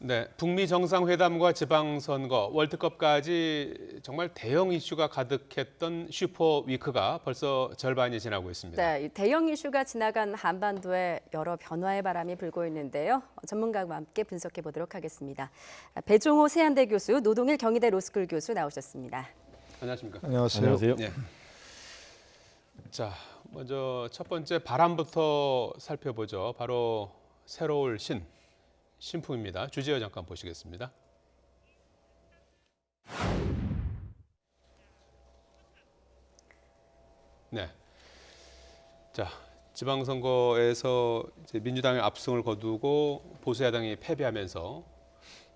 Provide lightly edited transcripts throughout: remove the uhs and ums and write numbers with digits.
네, 북미 정상회담과 지방선거, 월드컵까지 정말 대형 이슈가 가득했던 슈퍼위크가 벌써 절반이 지나고 있습니다. 네, 이 대형 이슈가 지나간 한반도에 여러 변화의 바람이 불고 있는데요. 전문가와 함께 분석해 보도록 하겠습니다. 배종호 세안대 교수, 노동일 경희대 로스쿨 교수 나오셨습니다. 안녕하십니까? 안녕하세요. 네. 자, 먼저 첫 번째 바람부터 살펴보죠. 바로 새로울 신풍입니다. 주제어 잠깐 보시겠습니다. 네. 자, 지방선거에서 이제 민주당의 압승을 거두고 보수야당이 패배하면서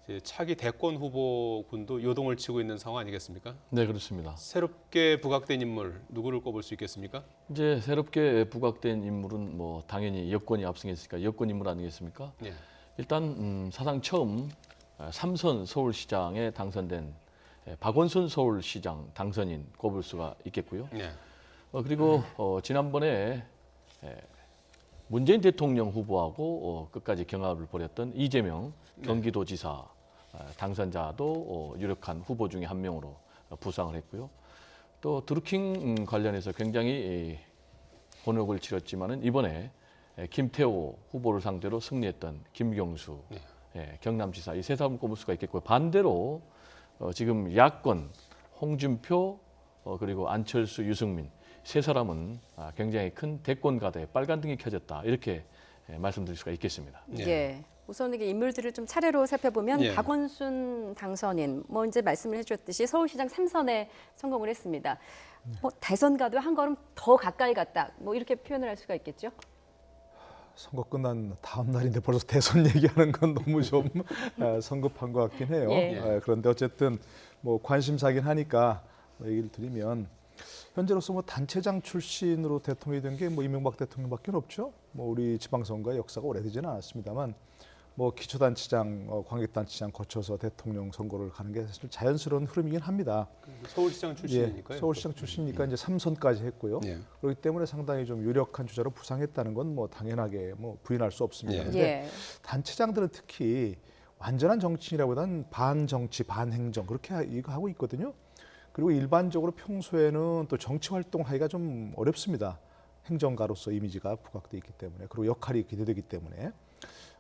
이제 차기 대권 후보군도 요동을 치고 있는 상황 아니겠습니까? 네, 그렇습니다. 새롭게 부각된 인물 누구를 꼽을 수 있겠습니까? 이제 새롭게 부각된 인물은 뭐 당연히 여권이 압승했으니까 여권 인물 아니겠습니까? 네. 일단 사상 처음 3선 서울시장에 당선된 박원순 서울시장 당선인 꼽을 수가 있겠고요. 네. 그리고 지난번에 문재인 대통령 후보하고 끝까지 경합을 벌였던 이재명 경기도지사 당선자도 유력한 후보 중에 한 명으로 부상을 했고요. 또 드루킹 관련해서 굉장히 곤혹을 치렀지만은 이번에 김태호 후보를 상대로 승리했던 김경수 경남지사 이 세 사람을 꼽을 수가 있겠고요. 반대로 지금 야권 홍준표 그리고 안철수, 유승민 세 사람은 굉장히 큰 대권가대에 빨간등이 켜졌다 이렇게 말씀드릴 수가 있겠습니다. 예. 우선 이게 인물들을 좀 차례로 살펴보면 예. 박원순 당선인, 이제 말씀을 해주셨듯이 서울시장 3선에 성공을 했습니다. 대선과도 한 걸음 더 가까이 갔다. 이렇게 표현을 할 수가 있겠죠? 선거 끝난 다음 날인데 벌써 대선 얘기하는 건 너무 좀 성급한 것 같긴 해요. 예. 그런데 어쨌든 뭐 관심사긴 하니까 얘기를 드리면 현재로서 뭐 단체장 출신으로 대통령이 된 게 뭐 이명박 대통령밖에 없죠. 뭐 우리 지방선거의 역사가 오래되지는 않았습니다만 뭐 기초단체장, 광역단체장 거쳐서 대통령 선거를 가는 게 사실 자연스러운 흐름이긴 합니다. 서울시장 출신이니까요. 예, 서울시장 출신이니까 이제 3선까지 했고요. 예. 그렇기 때문에 상당히 좀 유력한 주자로 부상했다는 건 뭐 당연하게 뭐 부인할 수 없습니다. 예. 그런데 예. 단체장들은 특히 완전한 정치인이라기보다는 반정치, 반행정 그렇게 이거 하고 있거든요. 그리고 일반적으로 평소에는 또 정치 활동하기가 좀 어렵습니다. 행정가로서 이미지가 부각돼 있기 때문에 그리고 역할이 기대되기 때문에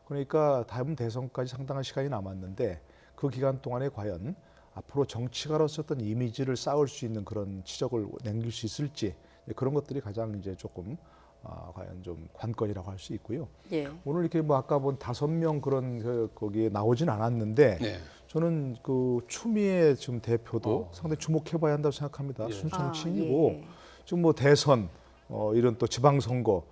그러니까 다음 대선까지 상당한 시간이 남았는데 그 기간 동안에 과연 앞으로 정치가로서 어떤 이미지를 쌓을 수 있는 그런 치적을 남길 수 있을지 그런 것들이 가장 이제 조금 과연 좀 관건이라고 할 수 있고요. 예. 오늘 이렇게 뭐 아까 본 5명 그런 거기에 나오진 않았는데 네. 저는 그 추미애 지금 대표도 상당히 주목해봐야 한다고 생각합니다. 예. 순정치인이고 예. 지금 뭐 대선 이런 또 지방선거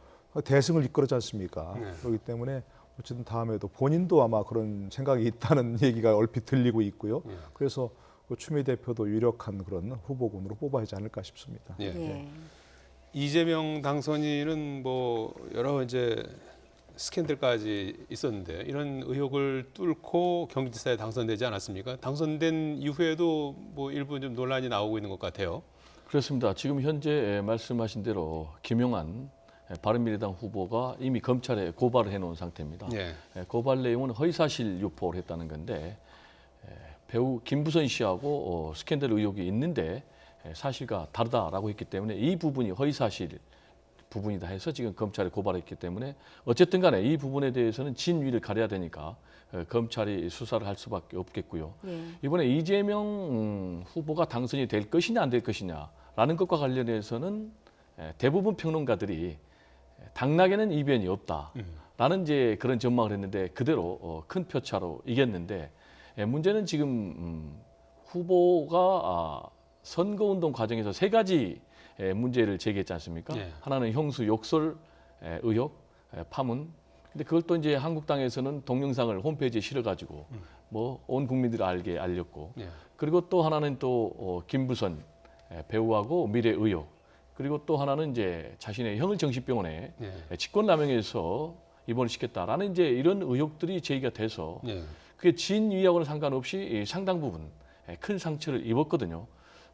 대승을 이끌었지 않습니까? 네. 그렇기 때문에 어쨌든 다음에도 본인도 아마 그런 생각이 있다는 얘기가 얼핏 들리고 있고요. 예. 그래서 그 추미애 대표도 유력한 그런 후보군으로 뽑아야 하지 않을까 싶습니다. 예. 예. 이재명 당선인은 뭐 여러 이제 스캔들까지 있었는데 이런 의혹을 뚫고 경기지사에 당선되지 않았습니까? 당선된 이후에도 뭐 일부 좀 논란이 나오고 있는 것 같아요. 그렇습니다. 지금 현재 말씀하신 대로 김용한 바른미래당 후보가 이미 검찰에 고발을 해놓은 상태입니다. 예. 고발 내용은 허위사실 유포를 했다는 건데 배우 김부선 씨하고 스캔들 의혹이 있는데 사실과 다르다라고 했기 때문에 이 부분이 허위사실 부분이다 해서 지금 검찰에 고발했기 때문에 어쨌든 간에 이 부분에 대해서는 진위를 가려야 되니까 검찰이 수사를 할 수밖에 없겠고요. 예. 이번에 이재명 후보가 당선이 될 것이냐 안 될 것이냐라는 것과 관련해서는 대부분 평론가들이 당락에는 이변이 없다라는 이제 그런 전망을 했는데 그대로 큰 표차로 이겼는데 문제는 지금 후보가 선거운동 과정에서 세 가지 문제를 제기했지 않습니까? 예. 하나는 형수 욕설 의혹, 파문. 근데 그걸 또 이제 한국당에서는 동영상을 홈페이지에 실어가지고 뭐 온 국민들이 알게 알렸고. 예. 그리고 또 하나는 또 김부선 배우하고 미래 의혹. 그리고 또 하나는 이제 자신의 형을 정신병원에 직권남용해서 입원을 시켰다라는 이제 이런 의혹들이 제기가 돼서 예. 그게 진위하고는 상관없이 상당 부분 큰 상처를 입었거든요.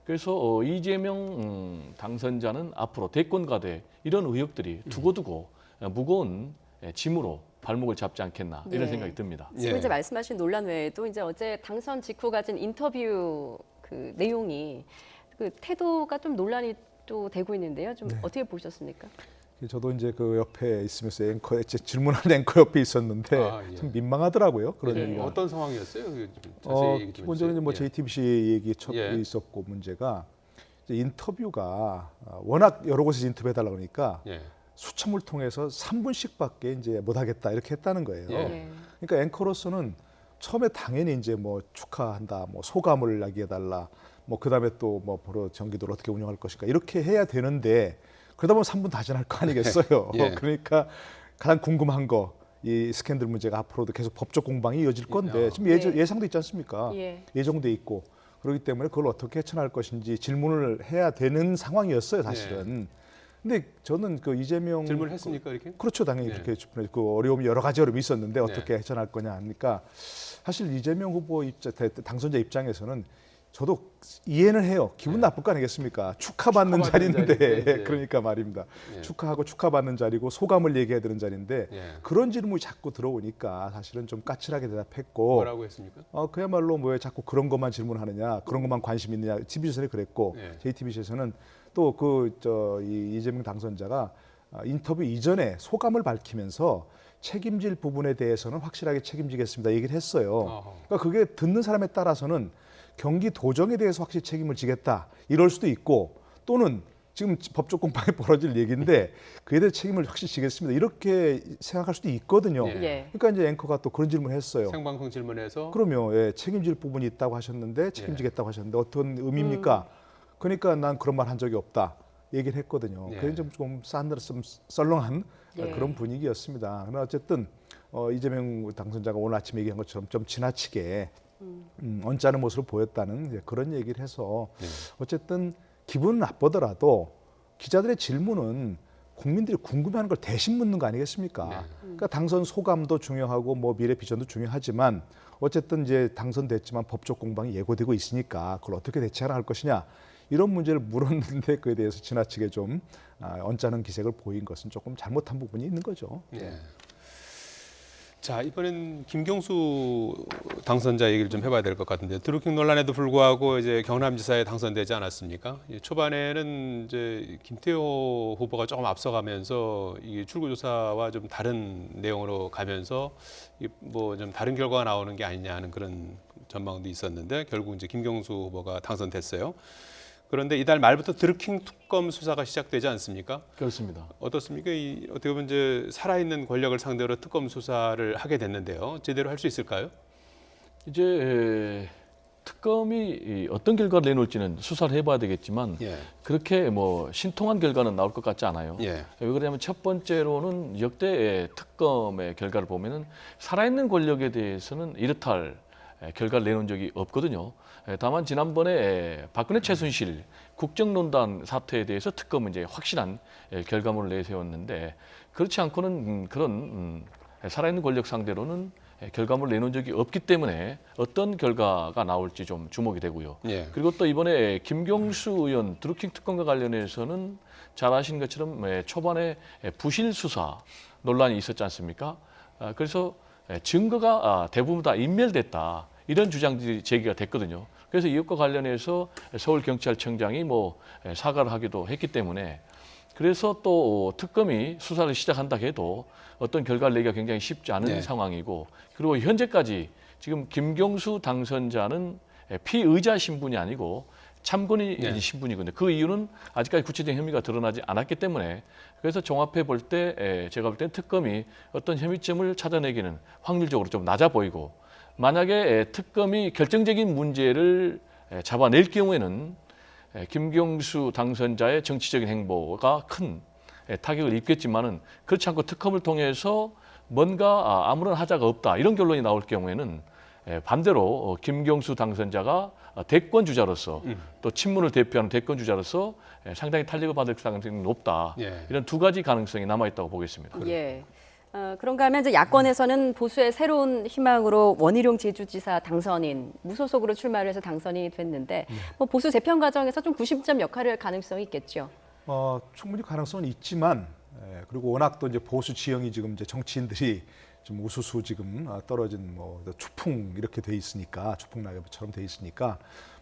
그래서 이재명 당선자는 앞으로 대권과대 이런 의혹들이 두고두고 무거운 짐으로 발목을 잡지 않겠나 이런 예. 생각이 듭니다. 지금 예. 이제 말씀하신 논란 외에도 이제 어제 당선 직후 가진 인터뷰 그 내용이 그 태도가 좀 논란이 또 되고 있는데요. 좀 어떻게 보셨습니까? 저도 이제 그 옆에 있으면서 질문하는 앵커 옆에 있었는데 아, 예. 참 민망하더라고요. 그런 예. 얘기가. 어떤 상황이었어요? 좀 자세히 얘기 좀 기본적으로 이제 뭐 해주세요. JTBC 얘기 첫 예. 있었고 문제가 이제 인터뷰가 워낙 여러 곳에서 인터뷰해달라 그러니까 예. 수첨을 통해서 3분씩밖에 이제 못하겠다 이렇게 했다는 거예요. 예. 그러니까 앵커로서는 처음에 당연히 이제 뭐 축하한다, 뭐 소감을 이야기해달라, 뭐 그다음에 또 뭐 보러 경기도를 어떻게 운영할 것인가 이렇게 해야 되는데 그러다 보면 3분 다 지날 거 아니겠어요. 예. 그러니까 가장 궁금한 거 이 스캔들 문제가 앞으로도 계속 법적 공방이 이어질 건데 지금 네. 예상돼 있지 않습니까? 예. 예정돼 있고 그렇기 때문에 그걸 어떻게 헤쳐나갈 것인지 질문을 해야 되는 상황이었어요, 사실은. 근데 저는 그 이재명 질문을 했습니까 이렇게? 그렇죠, 당연히 네. 그렇게 그 어려움이 여러 가지 어려움이 있었는데 어떻게 헤쳐나갈 거냐 하니까 사실 이재명 후보 당선자 입장에서는 저도 이해는 해요. 기분 나쁠 거 아니겠습니까? 축하받는 축하받는 자리인데 자리인데, 그러니까 말입니다. 예. 축하하고 축하받는 자리고 소감을 얘기해야 되는 자리인데 예. 그런 질문이 자꾸 들어오니까 사실은 좀 까칠하게 대답했고 뭐라고 했습니까? 그야말로 뭐 왜 자꾸 그런 것만 질문하느냐, 그런 것만 관심 있느냐, TV에서는 그랬고 예. JTBC에서는 또 이재명 당선자가 인터뷰 이전에 소감을 밝히면서 책임질 부분에 대해서는 확실하게 책임지겠습니다 얘기를 했어요. 어허. 그러니까 그게 듣는 사람에 따라서는 경기 도정에 대해서 확실히 책임을 지겠다 이럴 수도 있고 또는 지금 법적 공방이 벌어질 얘기인데 그에 대해 책임을 확실히 지겠습니다 이렇게 생각할 수도 있거든요. 예. 예. 그러니까 이제 앵커가 또 그런 질문을 했어요. 생방송 질문에서 그럼요. 예, 책임질 부분이 있다고 하셨는데 책임지겠다고 하셨는데 어떤 의미입니까? 그러니까 난 그런 말 한 적이 없다 얘기를 했거든요. 예. 그게 좀 썰렁한 예. 그런 분위기였습니다. 그러나 어쨌든 이재명 당선자가 오늘 아침 얘기한 것처럼 좀 지나치게 언짢은 모습을 보였다는 이제 그런 얘기를 해서 네. 어쨌든 기분은 나쁘더라도 기자들의 질문은 국민들이 궁금해하는 걸 대신 묻는 거 아니겠습니까? 네. 그러니까 당선 소감도 중요하고 뭐 미래 비전도 중요하지만 어쨌든 이제 당선됐지만 법적 공방이 예고되고 있으니까 그걸 어떻게 대처할 것이냐 이런 문제를 물었는데 그에 대해서 지나치게 좀 언짢은 기색을 보인 것은 조금 잘못한 부분이 있는 거죠. 예. 자, 이번엔 김경수 당선자 얘기를 좀 해봐야 될 것 같은데 드루킹 논란에도 불구하고 이제 경남지사에 당선되지 않았습니까? 초반에는 이제 김태호 후보가 조금 앞서가면서 이게 출구조사와 좀 다른 내용으로 가면서 뭐 좀 다른 결과가 나오는 게 아니냐 하는 그런 전망도 있었는데 결국 이제 김경수 후보가 당선됐어요. 그런데 이달 말부터 드루킹 특검 수사가 시작되지 않습니까? 그렇습니다. 어떻습니까? 어떻게 보면 이제 살아있는 권력을 상대로 특검 수사를 하게 됐는데요. 제대로 할 수 있을까요? 이제 특검이 어떤 결과를 내놓을지는 수사를 해봐야 되겠지만 예. 그렇게 뭐 신통한 결과는 나올 것 같지 않아요. 예. 왜 그러냐면 첫 번째로는 역대 특검의 결과를 보면은 살아있는 권력에 대해서는 이렇다 할 결과를 내놓은 적이 없거든요. 다만 지난번에 박근혜 최순실 국정농단 사태에 대해서 특검은 이제 확실한 결과물을 내세웠는데 그렇지 않고는 그런 살아있는 권력 상대로는 결과물을 내놓은 적이 없기 때문에 어떤 결과가 나올지 좀 주목이 되고요. 예. 그리고 또 이번에 김경수 의원 드루킹 특검과 관련해서는 잘 아시는 것처럼 초반에 부실 수사 논란이 있었지 않습니까? 그래서 증거가 대부분 다 인멸됐다. 이런 주장들이 제기가 됐거든요. 그래서 이것과 관련해서 서울경찰청장이 뭐 사과를 하기도 했기 때문에 그래서 또 특검이 수사를 시작한다 해도 어떤 결과를 내기가 굉장히 쉽지 않은 네. 상황이고 그리고 현재까지 지금 김경수 당선자는 피의자 신분이 아니고 참고인 네. 신분이거든요. 그 이유는 아직까지 구체적인 혐의가 드러나지 않았기 때문에 그래서 종합해 볼 때 제가 볼 때는 특검이 어떤 혐의점을 찾아내기는 확률적으로 좀 낮아 보이고 만약에 특검이 결정적인 문제를 잡아낼 경우에는 김경수 당선자의 정치적인 행보가 큰 타격을 입겠지만은 그렇지 않고 특검을 통해서 뭔가 아무런 하자가 없다 이런 결론이 나올 경우에는 반대로 김경수 당선자가 대권 주자로서 또 친문을 대표하는 대권 주자로서 상당히 탄력을 받을 가능성이 높다. 예. 이런 두 가지 가능성이 남아 있다고 보겠습니다. 예. 그런가 하면 이제 야권에서는 보수의 새로운 희망으로 원희룡 제주지사 당선인 무소속으로 출마를 해서 당선이 됐는데 뭐 보수 재편 과정에서 좀 구심점 역할을 할 가능성이 있겠죠. 충분히 가능성은 있지만 그리고 워낙 또 이제 보수 지형이 지금 이제 정치인들이 좀 우수수 지금 떨어진 뭐 추풍 이렇게 돼 있으니까 추풍 낙엽처럼 돼 있으니까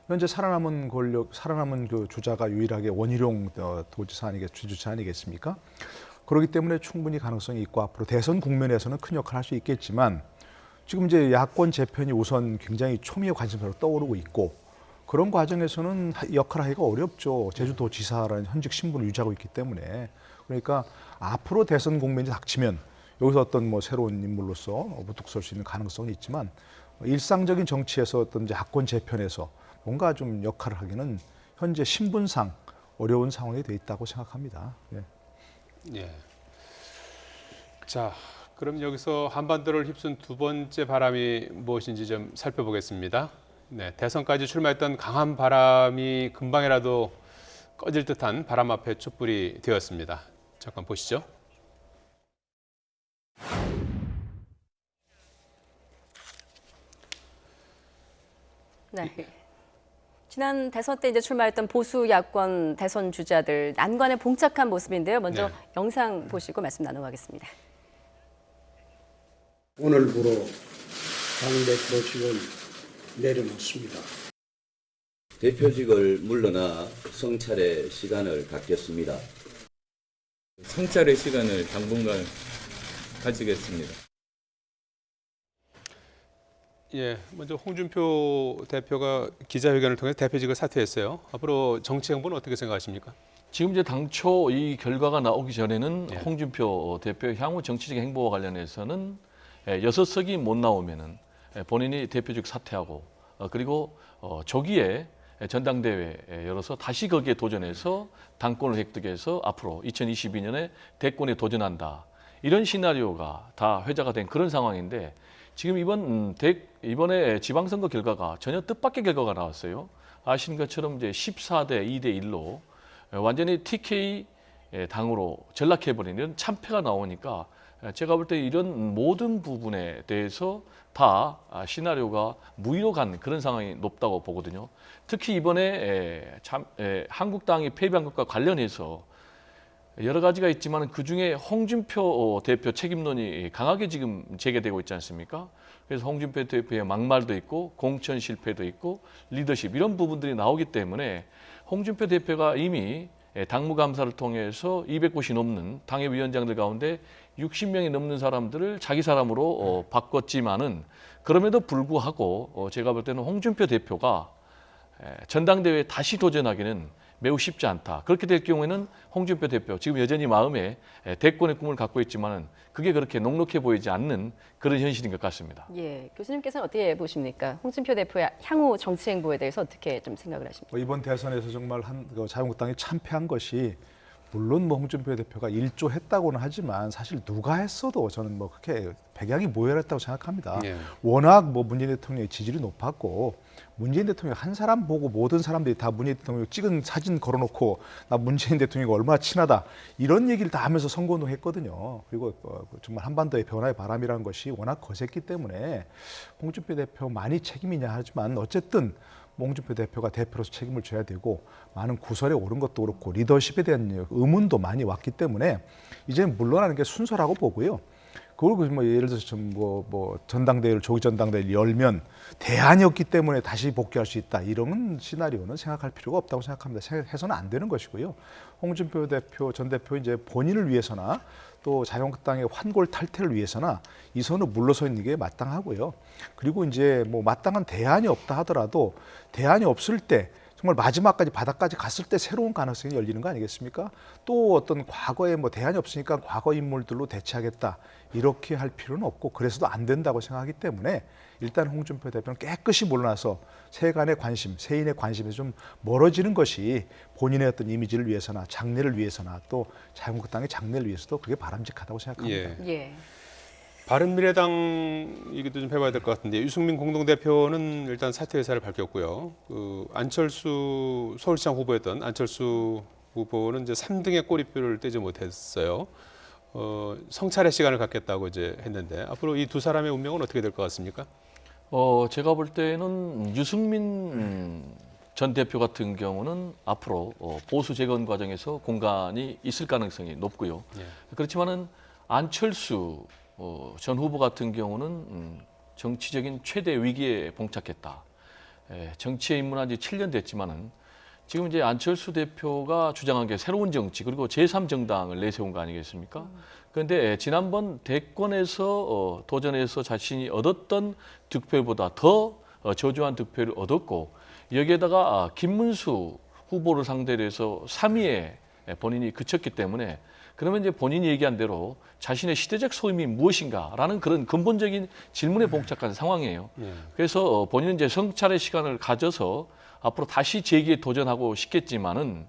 현재 살아남은 그 주자가 유일하게 원희룡 도지사 주지사 아니겠습니까? 그렇기 때문에 충분히 가능성이 있고 앞으로 대선 국면에서는 큰 역할을 할 수 있겠지만 지금 이제 야권 재편이 우선 굉장히 초미의 관심사로 떠오르고 있고 그런 과정에서는 역할을 하기가 어렵죠. 제주도지사라는 현직 신분을 유지하고 있기 때문에 그러니까 앞으로 대선 국면이 닥치면 여기서 어떤 뭐 새로운 인물로서 우뚝 설 수 있는 가능성이 있지만 일상적인 정치에서 어떤 이제 야권 재편에서 뭔가 좀 역할을 하기는 현재 신분상 어려운 상황이 돼 있다고 생각합니다. 예. 예. 자, 그럼 여기서 한반도를 휩쓴 두 번째 바람이 무엇인지 좀 살펴보겠습니다. 네, 대선까지 출마했던 강한 바람이 금방이라도 꺼질 듯한 바람 앞에 촛불이 되었습니다. 잠깐 보시죠. 네. 지난 대선 때 이제 출마했던 보수 야권 대선 주자들 난관에 봉착한 모습인데요. 먼저 네. 영상 보시고 말씀 나눠가겠습니다. 오늘부로 당대표직을 내려놓습니다. 대표직을 물러나 성찰의 시간을 갖겠습니다. 성찰의 시간을 당분간 가지겠습니다. 예, 먼저 홍준표 대표가 기자회견을 통해 대표직을 사퇴했어요. 앞으로 정치 행보는 어떻게 생각하십니까? 지금 이제 당초 이 결과가 나오기 전에는 예. 홍준표 대표 향후 정치적 행보와 관련해서는 6석이 못 나오면은 본인이 대표직 사퇴하고 그리고 조기에 전당대회 열어서 다시 거기에 도전해서 당권을 획득해서 앞으로 2022년에 대권에 도전한다. 이런 시나리오가 다 회자가 된 그런 상황인데 지금 이번에 지방선거 결과가 전혀 뜻밖의 결과가 나왔어요. 아시는 것처럼 이제 14대 2대 1로 완전히 TK 당으로 전락해버리는 참패가 나오니까 제가 볼 때 이런 모든 부분에 대해서 다 시나리오가 무위로 간 그런 상황이 높다고 보거든요. 특히 이번에 한국당이 패배한 것과 관련해서 여러 가지가 있지만 그중에 홍준표 대표 책임론이 강하게 지금 제기되고 있지 않습니까? 그래서 홍준표 대표의 막말도 있고 공천 실패도 있고 리더십 이런 부분들이 나오기 때문에 홍준표 대표가 이미 당무감사를 통해서 200곳이 넘는 당협위원장들 가운데 60명이 넘는 사람들을 자기 사람으로 바꿨지만은 그럼에도 불구하고 제가 볼 때는 홍준표 대표가 전당대회에 다시 도전하기는 매우 쉽지 않다. 그렇게 될 경우에는 홍준표 대표 지금 여전히 마음에 대권의 꿈을 갖고 있지만은 그게 그렇게 녹록해 보이지 않는 그런 현실인 것 같습니다. 예, 교수님께서는 어떻게 보십니까? 홍준표 대표의 향후 정치 행보에 대해서 어떻게 좀 생각을 하십니까? 이번 대선에서 정말 자유한국당이 참패한 것이 물론 뭐 홍준표 대표가 일조했다고는 하지만 사실 누가 했어도 저는 뭐 그렇게 백약이 모여랬다고 생각합니다. 예. 워낙 뭐 문재인 대통령의 지지율이 높았고 문재인 대통령 한 사람 보고 모든 사람들이 다 문재인 대통령 찍은 사진 걸어놓고 나 문재인 대통령이 얼마나 친하다 이런 얘기를 다 하면서 선거운동 했거든요. 그리고 정말 한반도의 변화의 바람이라는 것이 워낙 거셌기 때문에 홍준표 대표 많이 책임이냐 하지만 어쨌든 홍준표 대표가 대표로서 책임을 져야 되고 많은 구설에 오른 것도 그렇고 리더십에 대한 의문도 많이 왔기 때문에 이제는 물러나는 게 순서라고 보고요. 그리고 뭐 예를 들어서 전당대회를 조기 전당대회를 열면 대안이 없기 때문에 다시 복귀할 수 있다 이런 시나리오는 생각할 필요가 없다고 생각합니다. 해서는 안 되는 것이고요. 홍준표 대표 전 대표 이제 본인을 위해서나 또 자유한국당의 환골 탈퇴를 위해서나 이 선을 물러서 있는 게 마땅하고요. 그리고 이제 뭐 마땅한 대안이 없다 하더라도 대안이 없을 때 정말 마지막까지 바닥까지 갔을 때 새로운 가능성이 열리는 거 아니겠습니까? 또 어떤 과거에 뭐 대안이 없으니까 과거 인물들로 대체하겠다 이렇게 할 필요는 없고 그래서도 안 된다고 생각하기 때문에 일단 홍준표 대표는 깨끗이 물러나서 세간의 관심, 세인의 관심에서 좀 멀어지는 것이 본인의 어떤 이미지를 위해서나 장래를 위해서나 또 자유한국당의 장래를 위해서도 그게 바람직하다고 생각합니다. 예. 바른미래당 얘기도 좀 해봐야 될 것 같은데 유승민 공동대표는 일단 사퇴 의사를 밝혔고요. 안철수 서울시장 후보였던 안철수 후보는 이제 3등의 꼬리표를 떼지 못했어요. 성찰의 시간을 갖겠다고 이제 했는데 앞으로 이 두 사람의 운명은 어떻게 될 것 같습니까? 제가 볼 때는 유승민 전 대표 같은 경우는 앞으로 보수 재건 과정에서 공간이 있을 가능성이 높고요. 예. 그렇지만은 안철수 전 후보 같은 경우는 정치적인 최대 위기에 봉착했다. 정치에 입문한 지 7년 됐지만은 지금 이제 안철수 대표가 주장한 게 새로운 정치 그리고 제3정당을 내세운 거 아니겠습니까? 그런데 지난번 대권에서 도전해서 자신이 얻었던 득표보다 더 저조한 득표를 얻었고 여기에다가 김문수 후보를 상대로 해서 3위에 본인이 그쳤기 때문에 그러면 이제 본인이 얘기한 대로 자신의 시대적 소임이 무엇인가라는 그런 근본적인 질문에 봉착한 상황이에요. 예. 그래서 본인은 이제 성찰의 시간을 가져서 앞으로 다시 재기에 도전하고 싶겠지만은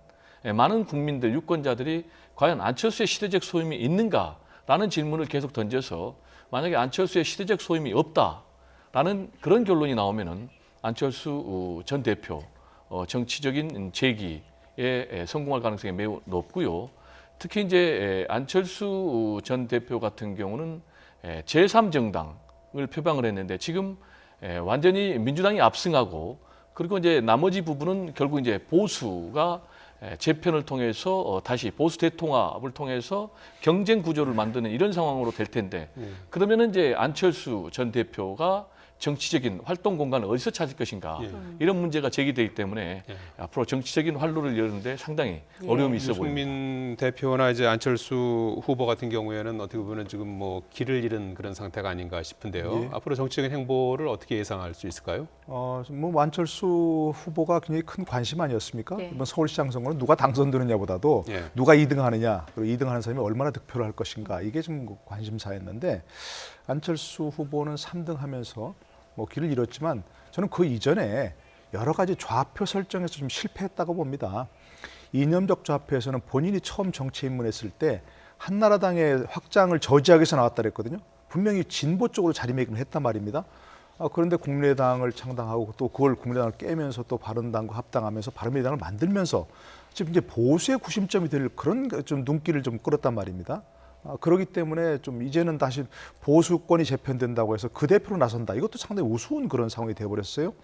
많은 국민들, 유권자들이 과연 안철수의 시대적 소임이 있는가라는 질문을 계속 던져서 만약에 안철수의 시대적 소임이 없다라는 그런 결론이 나오면은 안철수 전 대표 정치적인 재기에 성공할 가능성이 매우 높고요. 특히 이제 안철수 전 대표 같은 경우는 제3정당을 표방을 했는데 지금 완전히 민주당이 압승하고 그리고 이제 나머지 부분은 결국 이제 보수가 재편을 통해서 다시 보수 대통합을 통해서 경쟁 구조를 만드는 이런 상황으로 될 텐데 그러면은 이제 안철수 전 대표가 정치적인 활동 공간을 어디서 찾을 것인가 이런 문제가 제기되기 때문에 앞으로 정치적인 활로를 여는데 상당히 어려움이 있어 보입니다. 유승민 대표나 이제 안철수 후보 같은 경우에는 어떻게 보면 지금 뭐 길을 잃은 그런 상태가 아닌가 싶은데요. 예. 앞으로 정치적인 행보를 어떻게 예상할 수 있을까요? 뭐 안철수 후보가 굉장히 큰 관심 아니었습니까? 네. 이번 서울시장 선거는 누가 당선되느냐보다도 예. 누가 2등하느냐 그리고 2등하는 사람이 얼마나 득표를 할 것인가 이게 좀 관심사였는데 안철수 후보는 3등하면서 뭐 길을 잃었지만 저는 그 이전에 여러 가지 좌표 설정에서 좀 실패했다고 봅니다. 이념적 좌표에서는 본인이 처음 정치에 입문했을 때 한나라당의 확장을 저지하기 위해서 나왔다 그랬거든요. 분명히 진보 쪽으로 자리매김을 했단 말입니다. 그런데 국민의당을 창당하고 또 그걸 국민의당을 깨면서 또 바른당과 합당하면서 바른미래당을 만들면서 지금 이제 보수의 구심점이 될 그런 좀 눈길을 좀 끌었단 말입니다. 그렇기 때문에 좀 이제는 다시 보수권이 재편된다고 해서 그 대표로 나선다. 이것도 상당히 우스운 그런 상황이 돼버렸어요.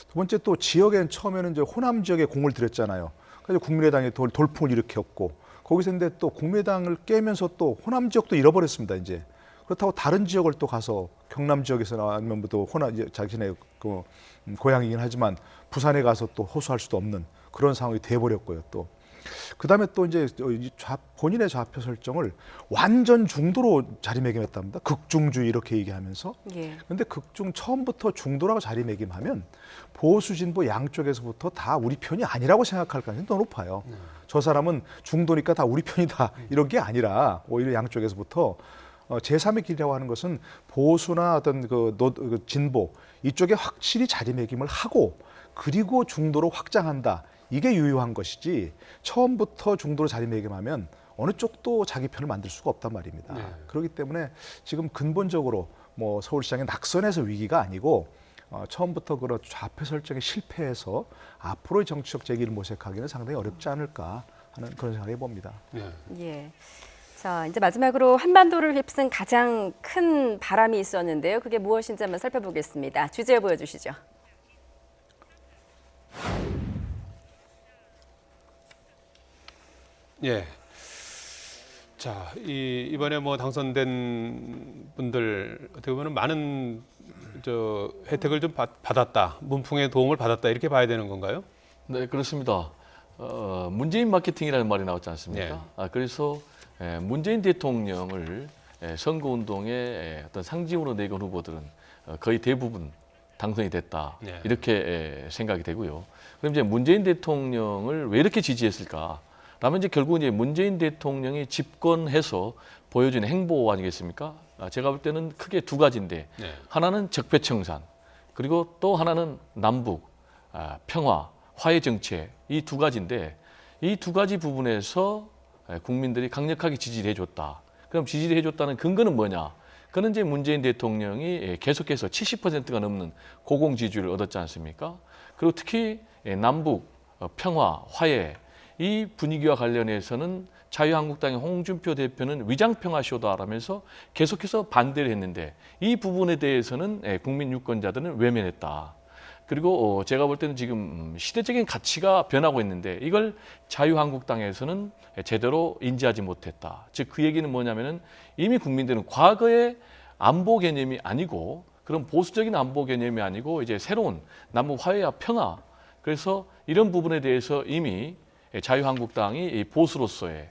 두 번째 또 지역엔 처음에는 이제 호남 지역에 공을 들였잖아요. 그래서 국민의당이 돌풍을 일으켰고 거기서 근데 또 국민의당을 깨면서 또 호남 지역도 잃어버렸습니다. 이제 그렇다고 다른 지역을 또 가서 경남 지역에서나 아니면 또 호남 자신의 그 고향이긴 하지만 부산에 가서 또 호소할 수도 없는 그런 상황이 돼버렸고요. 또 그다음에 또 이제 본인의 좌표 설정을 완전 중도로 자리매김했답니다. 극중주의 이렇게 얘기하면서. 예. 그런데 극중 처음부터 중도라고 자리매김하면 보수 진보 양쪽에서부터 다 우리 편이 아니라고 생각할 가능성이 더 높아요. 저 사람은 중도니까 다 우리 편이다 이런 게 아니라 오히려 양쪽에서부터 제3의 길이라고 하는 것은 보수나 어떤 그 진보 이쪽에 확실히 자리매김을 하고 그리고 중도로 확장한다. 이게 유효한 것이지 처음부터 중도로 자리매김하면 어느 쪽도 자기 편을 만들 수가 없단 말입니다. 네. 그렇기 때문에 지금 근본적으로 뭐 서울시장의 낙선에서 위기가 아니고 처음부터 그런 좌표 설정에 실패해서 앞으로의 정치적 재기를 모색하기는 상당히 어렵지 않을까 하는 그런 생각을 해봅니다. 예. 예. 자, 이제 마지막으로 한반도를 휩쓴 가장 큰 바람이 있었는데요. 그게 무엇인지 한번 살펴보겠습니다. 주제 보여주시죠. 예. 자, 이번에 뭐 당선된 분들 어떻게 보면 많은 혜택을 좀 받았다, 문풍의 도움을 받았다 이렇게 봐야 되는 건가요? 네, 그렇습니다. 문재인 마케팅이라는 말이 나왔지 않습니까? 네. 그래서 문재인 대통령을 선거운동의 어떤 상징으로 내건 후보들은 거의 대부분 당선이 됐다. 네. 이렇게 생각이 되고요. 그럼 이제 문재인 대통령을 왜 이렇게 지지했을까? 라면 이제 결국 이제 문재인 대통령이 집권해서 보여준 행보 아니겠습니까? 제가 볼 때는 크게 두 가지인데 네. 하나는 적폐청산 그리고 또 하나는 남북 평화 화해 정책 이 두 가지인데 이 두 가지 부분에서 국민들이 강력하게 지지를 해줬다. 그럼 지지를 해줬다는 근거는 뭐냐? 그는 이제 문재인 대통령이 계속해서 70%가 넘는 고공 지지를 얻었지 않습니까? 그리고 특히 남북 평화 화해 이 분위기와 관련해서는 자유한국당의 홍준표 대표는 위장평화쇼다라면서 계속해서 반대를 했는데 이 부분에 대해서는 국민 유권자들은 외면했다. 그리고 제가 볼 때는 지금 시대적인 가치가 변하고 있는데 이걸 자유한국당에서는 제대로 인지하지 못했다. 즉 그 얘기는 뭐냐면은 이미 국민들은 과거의 안보 개념이 아니고 그런 보수적인 안보 개념이 아니고 이제 새로운 남북 화해와 평화. 그래서 이런 부분에 대해서 이미 자유한국당이 이 보수로서의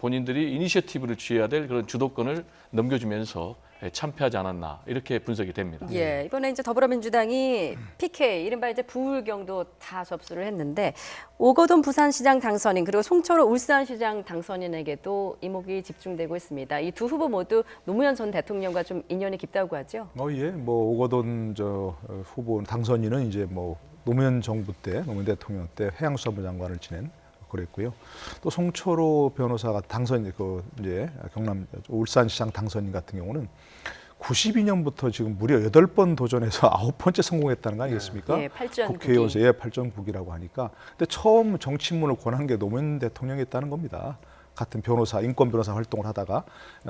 본인들이 이니셔티브를 취해야 될 그런 주도권을 넘겨주면서 참패하지 않았나 이렇게 분석이 됩니다. 예, 이번에 이제 더불어민주당이 PK, 이른바 이제 부울경도 다 접수를 했는데 오거돈 부산시장 당선인 그리고 송철호 울산시장 당선인에게도 이목이 집중되고 있습니다. 이 두 후보 모두 노무현 전 대통령과 좀 인연이 깊다고 하죠. 예, 뭐 오거돈 후보 당선인은 이제 뭐 노무현 정부 때, 노무현 대통령 때 해양수산부 장관을 지낸 그랬고요. 또 송철호 변호사가 당선 이제 경남 울산시장 당선인 같은 경우는 92년부터 지금 무려 8번 도전해서 9번째 성공했다는 거 아니겠습니까? 예, 8전 국회의원서 8전국이라고 하니까. 근데 처음 정치인문을 권한 게 노무현 대통령이었다는 겁니다. 같은 변호사, 인권 변호사 활동을 하다가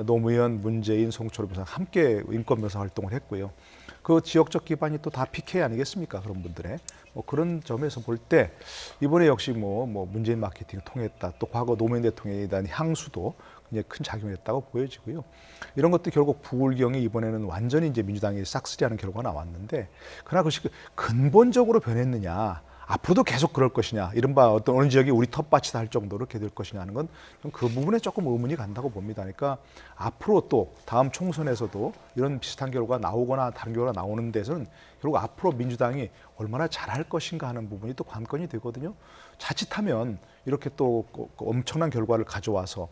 노무현, 문재인, 송철호 변호사 함께 인권 변호사 활동을 했고요. 그 지역적 기반이 또 다 PK 아니겠습니까? 그런 분들의 그런 점에서 볼 때 이번에 역시 뭐 문재인 마케팅 통했다. 또 과거 노무현 대통령에 대한 향수도 굉장히 큰 작용을 했다고 보여지고요. 이런 것도 결국 부울경이 이번에는 완전히 이제 민주당이 싹쓸이하는 결과가 나왔는데, 그러나 그것이 근본적으로 변했느냐, 앞으로도 계속 그럴 것이냐, 이른바 어떤 어느 지역이 우리 텃밭이다 할 정도로 이렇게 될 것이냐 하는 건 그 부분에 조금 의문이 간다고 봅니다. 그러니까 앞으로 또 다음 총선에서도 이런 비슷한 결과가 나오거나 다른 결과가 나오는 데서는 결국 앞으로 민주당이 얼마나 잘할 것인가 하는 부분이 또 관건이 되거든요. 자칫하면 이렇게 또 엄청난 결과를 가져와서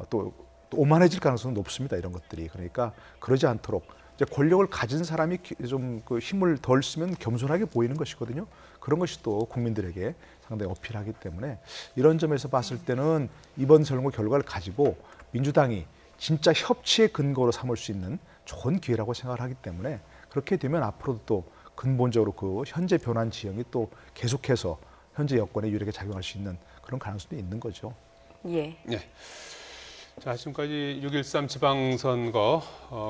또 오만해질 가능성은 높습니다. 이런 것들이. 그러니까 그러지 않도록 이제 권력을 가진 사람이 좀 그 힘을 덜 쓰면 겸손하게 보이는 것이거든요. 그런 것이 또 국민들에게 상당히 어필하기 때문에 이런 점에서 봤을 때는 이번 선거 결과를 가지고 민주당이 진짜 협치의 근거로 삼을 수 있는 좋은 기회라고 생각을 하기 때문에, 그렇게 되면 앞으로도 또 근본적으로 그 현재 변환 지형이 또 계속해서 현재 여권에 유리하게 작용할 수 있는 그런 가능성도 있는 거죠. 예. 네. 자, 지금까지 6.13 지방선거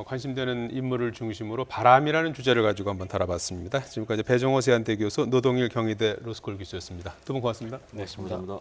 관심되는 인물을 중심으로 바람이라는 주제를 가지고 한번 다뤄봤습니다. 지금까지 배종호 세한대 교수, 노동일 경희대 로스쿨 교수였습니다. 두 분 고맙습니다. 네, 감사합니다.